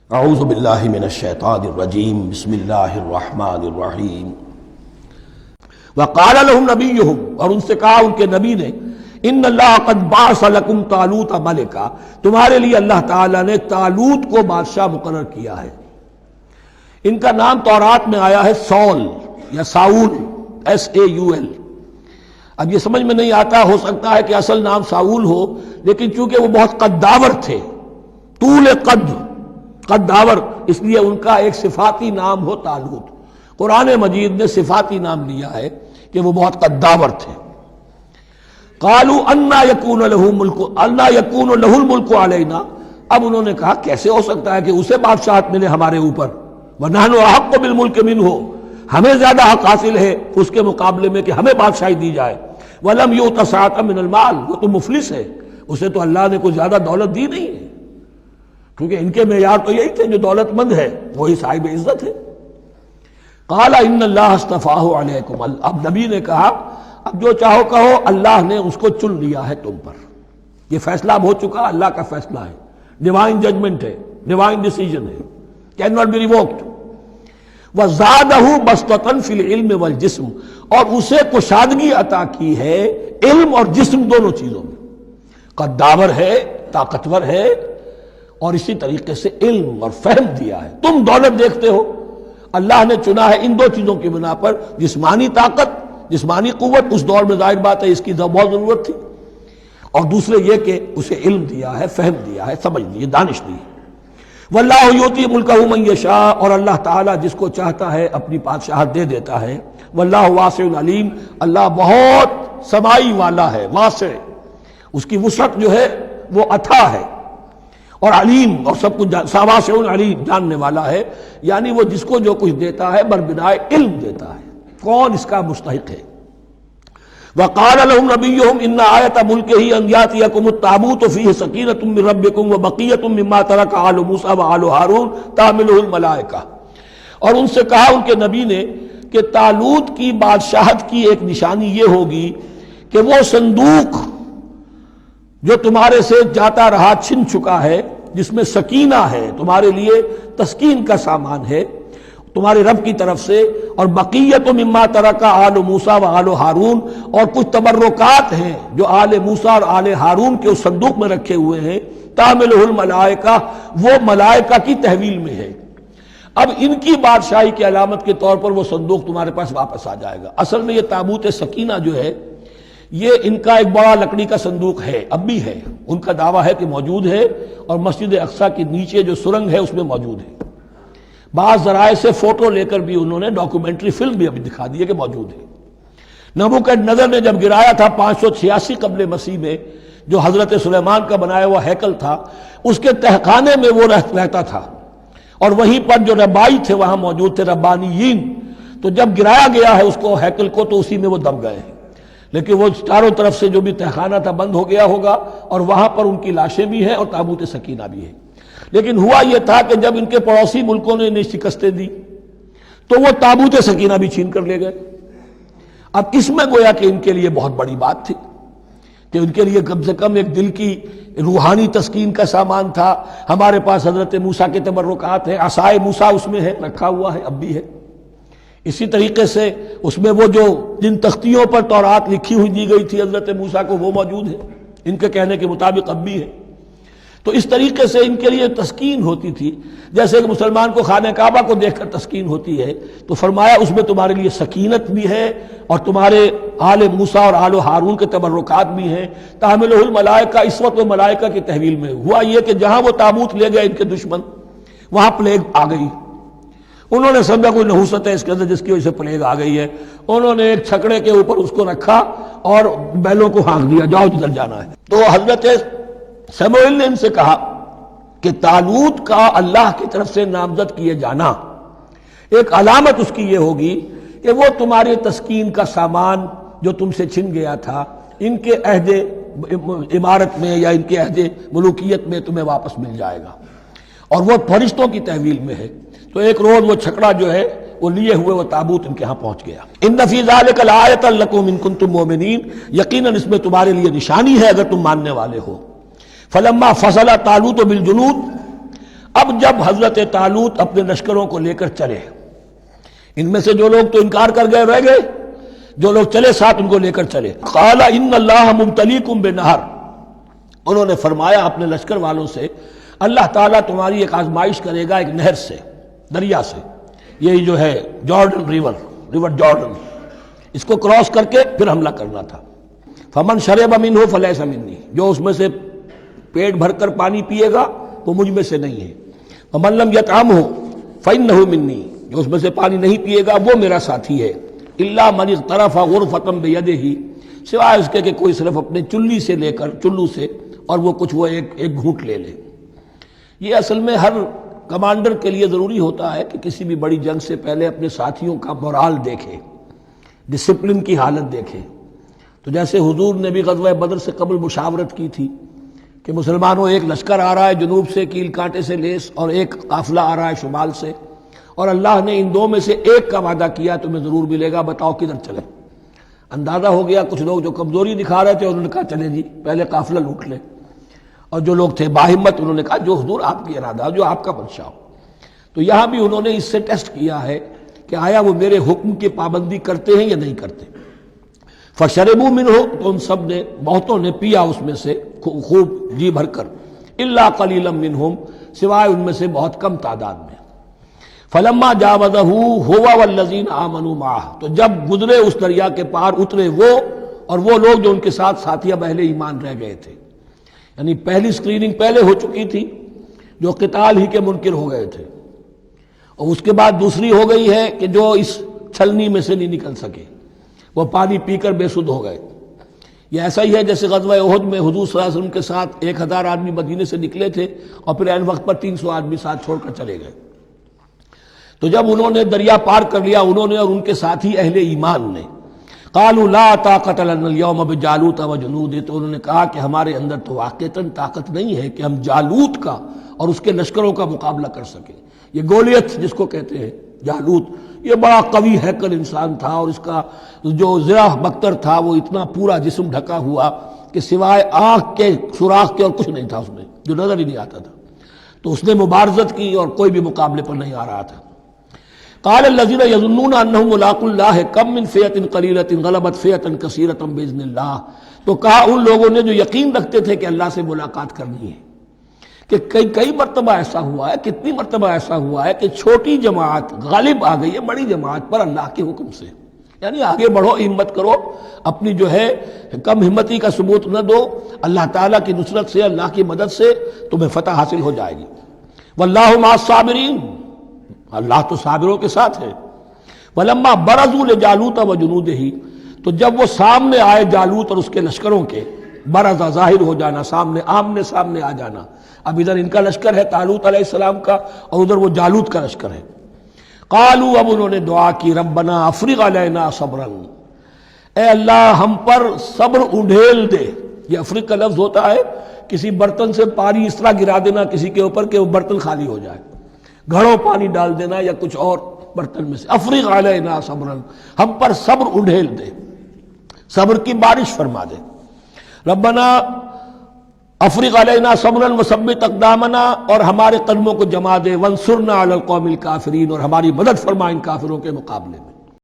اعوذ باللہ من الشیطان الرجیم بسم اللہ الرحمن الرحیم وقال لهم نبیہم، اور ان سے کہا ان کے نبی نے، ان اللہ قد بعث لکم طالوت ملکا، تمہارے لیے اللہ تعالیٰ نے طالوت کو بادشاہ مقرر کیا ہے۔ ان کا نام تورات میں آیا ہے سول یا ساؤل، SAUL۔ اب یہ سمجھ میں نہیں آتا، ہو سکتا ہے کہ اصل نام ساؤل ہو، لیکن چونکہ وہ بہت قداور تھے، طول قداور، اس لیے ان کا ایک صفاتی نام ہو طالوت۔ قرآن مجید نے صفاتی نام لیا ہے کہ وہ بہت قداور تھے۔ قالوا انا یکون لہ الملک علینا، اب انہوں نے کہا کیسے ہو سکتا ہے کہ اسے بادشاہت ملے ہمارے اوپر، ونحن احق بالملک منہ، ہمیں زیادہ حق حاصل ہے اس کے مقابلے میں کہ ہمیں بادشاہی دی جائے۔ ولم یؤت سعۃ من المال، وہ تو مفلس ہے، اسے تو اللہ نے کوئی زیادہ دولت دی نہیں ہے، کیونکہ ان کے معیار تو یہی تھے، جو دولت مند ہے وہی صاحب عزت ہے۔ قال ان اللہ اصطفاہ علیکم، اب نبی نے کہا اب جو چاہو کہو، اللہ نے اس کو چن لیا ہے تم پر، یہ فیصلہ اب ہو چکا، اللہ کا فیصلہ ہے، ڈیوائن ججمنٹ ہے، ڈیوائن ڈیسیجن ہے، کین ناٹ بی ریووکڈ۔ وزادہ بسطۃ فی العلم والجسم، اور اسے کشادگی عطا کی ہے علم اور جسم دونوں چیزوں میں، قداور ہے، طاقتور ہے، اور اسی طریقے سے علم اور فہم دیا ہے۔ تم دولت دیکھتے ہو، اللہ نے چنا ہے ان دو چیزوں کی بنا پر، جسمانی طاقت، جسمانی قوت، اس دور میں ظاہر بات ہے اس کی بہت ضرورت تھی، اور دوسرے یہ کہ اسے علم دیا ہے، فہم دیا ہے، سمجھ دی ہے، دانش دی ہے۔ واللہ یؤتی ملکہ من یشاء، اور اللہ تعالیٰ جس کو چاہتا ہے اپنی بادشاہت دے دیتا ہے۔ واللہ واسع علیم، اللہ بہت سمائی والا ہے، واسع، اس کی وسعت جو ہے وہ اتھا ہے، اور علیم، اور سب کچھ واسع علیم، جاننے والا ہے، یعنی وہ جس کو جو کچھ دیتا ہے بربنائے علم دیتا ہے، کون اس کا مستحق ہے۔ وقال لهم نبيهم ان آیۃ ملکہ ان یاتیکم التابوت فیہ سکینۃ من ربکم وبقیۃ مما ترک آل موسیٰ وآل ہارون تحملہ الملائکہ، اور ان سے کہا ان کے نبی نے کہ طالوت کی بادشاہت کی ایک نشانی یہ ہوگی کہ وہ صندوق جو تمہارے سے جاتا رہا چھن چکا ہے، جس میں سکینہ ہے، تمہارے لیے تسکین کا سامان ہے تمہارے رب کی طرف سے، اور بقیت مما ترک آل موسیٰ و آل ہارون، اور کچھ تبرکات ہیں جو آل موسیٰ اور آل ہارون کے اس صندوق میں رکھے ہوئے ہیں، تحملہ الملائکہ، وہ ملائکہ کی تحویل میں ہے۔ اب ان کی بادشاہی کی علامت کے طور پر وہ صندوق تمہارے پاس واپس آ جائے گا۔ اصل میں یہ تابوت سکینہ جو ہے، یہ ان کا ایک بڑا لکڑی کا صندوق ہے، اب بھی ہے، ان کا دعویٰ ہے کہ موجود ہے، اور مسجد اقصیٰ کے نیچے جو سرنگ ہے اس میں موجود ہے۔ بعض ذرائع سے فوٹو لے کر بھی انہوں نے ڈاکومنٹری فلم بھی ابھی دکھا دی ہے کہ موجود ہے۔ نبوکدنضر نے جب گرایا تھا 586 قبل مسیح میں، جو حضرت سلیمان کا بنایا ہوا ہیکل تھا، اس کے تہخانے میں وہ رہتا تھا، اور وہیں پر جو ربائی تھے وہاں موجود تھے، ربانیین، تو جب گرایا گیا ہے اس کو، ہیکل کو، تو اسی میں وہ دب گئے ہیں، لیکن وہ چاروں طرف سے جو بھی تہخانہ تھا بند ہو گیا ہوگا، اور وہاں پر ان کی لاشیں بھی ہیں اور تابوت سکینہ بھی ہے۔ لیکن ہوا یہ تھا کہ جب ان کے پڑوسی ملکوں نے انہیں شکستیں دی تو وہ تابوت سکینہ بھی چھین کر لے گئے۔ اب اس میں گویا کہ ان کے لیے بہت بڑی بات تھی کہ ان کے لیے کم سے کم ایک دل کی روحانی تسکین کا سامان تھا۔ ہمارے پاس حضرت موسیٰ کے تبرکات ہیں، عصائے موسیٰ اس میں ہے، رکھا ہوا ہے، اب بھی ہے۔ اسی طریقے سے اس میں وہ جو جن تختیوں پر تورات لکھی ہوئی دی گئی تھی حضرت موسیٰ کو، وہ موجود ہے، ان کے کہنے کے مطابق اب بھی ہے۔ تو اس طریقے سے ان کے لیے تسکین ہوتی تھی، جیسے کہ مسلمان کو خانہ کعبہ کو دیکھ کر تسکین ہوتی ہے، تو فرمایا اس میں تمہارے لیے سکینت بھی ہے، اور تمہارے آل موسیٰ اور آل ہارون کے تبرکات بھی ہیں۔ تحملہ الملائکہ، اس وقت وہ ملائکہ کی تحویل میں ہوا یہ کہ جہاں وہ تابوت لے گئے ان کے دشمن، وہاں پلیگ آ گئی۔ انہوں نے سمجھا کوئی نحوست ہے اس کے اندر جس کی وجہ سے پلیگ آ گئی ہے، انہوں نے ایک چھکڑے کے اوپر اس کو رکھا اور بیلوں کو ہانک دیا، جاؤ جدھر جانا ہے۔ تو حضرت سموئیل نے ان سے کہا کہ طالوت کا اللہ کی طرف سے نامزد کیے جانا ایک علامت اس کی یہ ہوگی کہ وہ تمہاری تسکین کا سامان جو تم سے چھن گیا تھا، ان کے عہد عمارت میں یا ان کے عہد ملوکیت میں تمہیں واپس مل جائے گا، اور وہ فرشتوں کی تحویل میں ہے۔ تو ایک روز وہ چھکڑا جو ہے وہ لیے ہوئے وہ تابوت ان کے ہاں پہنچ گیا۔ ان فی ذلک لآیۃ لکم ان کنتم مؤمنین، یقیناً اس میں تمہارے لیے نشانی ہے اگر تم ماننے والے ہو۔ فلما فصل طالوت بالجنود، اب جب حضرت طالوت اپنے لشکروں کو لے کر چلے، ان میں سے جو لوگ تو انکار کر گئے رہ گئے، جو لوگ چلے ساتھ ان کو لے کر چلے۔ قال ان اللہ مبتلیکم بنہر، انہوں نے فرمایا اپنے لشکر والوں سے اللہ تعالیٰ تمہاری ایک آزمائش کرے گا ایک نہر سے، دریا سے، یہ جو ہے جارڈن ریور جارڈن، اس کو کراس کر کے پھر حملہ کرنا تھا۔ فمن شرب منہ فلیس منی، جو اس میں سے پیٹ بھر کر پانی پیے گا وہ مجھ میں سے نہیں ہے۔ ومن لم یطعمہ فانہ منی، جو اس میں سے پانی نہیں پیے گا وہ میرا ساتھی ہے۔ الا من اغترف غرفۃ بیدہ، سوائے اس کے کہ کوئی صرف اپنے چلو سے اور وہ کچھ وہ ایک گھونٹ لے لے۔ یہ اصل میں ہر کمانڈر کے لیے ضروری ہوتا ہے کہ کسی بھی بڑی جنگ سے پہلے اپنے ساتھیوں کا مورال دیکھے، ڈسپلن کی حالت دیکھے۔ تو جیسے حضور نے بھی غزوہ بدر سے قبل مشاورت کی تھی کہ مسلمانوں ایک لشکر آ رہا ہے جنوب سے کیل کانٹے سے لیس، اور ایک قافلہ آ رہا ہے شمال سے، اور اللہ نے ان دو میں سے ایک کا وعدہ کیا تمہیں ضرور ملے گا، بتاؤ کدھر چلے۔ اندازہ ہو گیا، کچھ لوگ جو کمزوری دکھا رہے تھے انہوں نے کہا چلیں جی پہلے قافلہ لوٹ لیں، اور جو لوگ تھے باہمت انہوں نے کہا جو حضور آپ کی ارادہ، جو آپ کا منشا ہو۔ تو یہاں بھی انہوں نے اس سے ٹیسٹ کیا ہے کہ آیا وہ میرے حکم کی پابندی کرتے ہیں یا نہیں کرتے۔ فشربوا منہ، تو ان سب نے، بہتوں نے پیا اس میں سے خوب جی بھر کر، الا قلیلا منہم، سوائے ان میں سے بہت کم تعداد میں۔ فلما جاوزہ ہوا والذین آمنوا معہ، تو جب گزرے اس دریا کے پار، اترے وہ اور وہ لوگ جو ان کے ساتھ ساتھیہ اہل ایمان رہ گئے تھے، یعنی پہلی سکریننگ پہلے ہو چکی تھی، جو قتال ہی کے منکر ہو گئے تھے، اور اس کے بعد دوسری ہو گئی ہے کہ جو اس چھلنی میں سے نہیں نکل سکے، وہ پانی پی کر بے سدھ ہو گئے۔ یہ ایسا ہی ہے جیسے غزوہ احد میں حضور صلی اللہ علیہ وسلم کے ساتھ 1000 آدمی مدینے سے نکلے تھے اور پھر عین وقت پر 300 آدمی ساتھ چھوڑ کر چلے گئے۔ تو جب انہوں نے دریا پار کر لیا، انہوں نے اور ان کے ساتھی اہل ایمان نے، قالوا لا طاقت لنا اليوم بجالوت وجنودہ، تو انہوں نے کہا کہ ہمارے اندر تو واقعتاً طاقت نہیں ہے کہ ہم جالوت کا اور اس کے لشکروں کا مقابلہ کر سکیں۔ یہ گولیت جس کو کہتے ہیں جالوت، یہ بڑا قوی ہیکل انسان تھا، اور اس کا جو زرہ بختر تھا وہ اتنا پورا جسم ڈھکا ہوا کہ سوائے آنکھ کے سوراخ کے اور کچھ نہیں تھا اس میں، جو نظر ہی نہیں آتا تھا۔ تو اس نے مبارزت کی اور کوئی بھی مقابلے پر نہیں آ رہا تھا۔ قال الذين يظنون انهم ملاقو الله كم من فئة قليلة غلبت فئة كثيرة باذن الله، تو کہا ان لوگوں نے جو یقین رکھتے تھے کہ اللہ سے ملاقات کرنی ہے، کہ کئی مرتبہ ایسا ہوا ہے، کتنی مرتبہ ایسا ہوا ہے کہ چھوٹی جماعت غالب آ گئی ہے بڑی جماعت پر اللہ کے حکم سے، یعنی آگے بڑھو، ہمت کرو، اپنی جو ہے کم ہمتی کا ثبوت نہ دو، اللہ تعالیٰ کی نصرت سے، اللہ کی مدد سے تمہیں فتح حاصل ہو جائے گی۔ واللہ مع الصابرین، اللہ تو صابروں کے ساتھ ہے۔ ولما برزوا لجالوت وجنودہ، تو جب وہ سامنے آئے جالوت اور اس کے لشکروں کے، برزا ظاہر ہو جانا، سامنے آمنے سامنے آ جانا، اب ادھر ان کا لشکر ہے طالوت علیہ السلام کا، اور ادھر وہ جالوت کا لشکر ہے۔ قالوا، اب انہوں نے دعا کی، ربنا افرغ علینا صبرا، اے اللہ ہم پر صبر اڈھیل دے۔ یہ افرغ کا لفظ ہوتا ہے کسی برتن سے پانی اس طرح گرا دینا کسی کے اوپر کہ وہ برتن خالی ہو جائے، گھڑوں پانی ڈال دینا یا کچھ اور برتن میں سے۔ افرغ علینا صبرا، ہم پر صبر اڈھیل دے، صبر کی بارش فرما دے۔ ربنا افرغ علینا صبرا وثبت اقدامنا، اور ہمارے قدموں کو جما دے، وانصرنا علی القوم الکافرین، اور ہماری مدد فرما ان کافروں کے مقابلے میں۔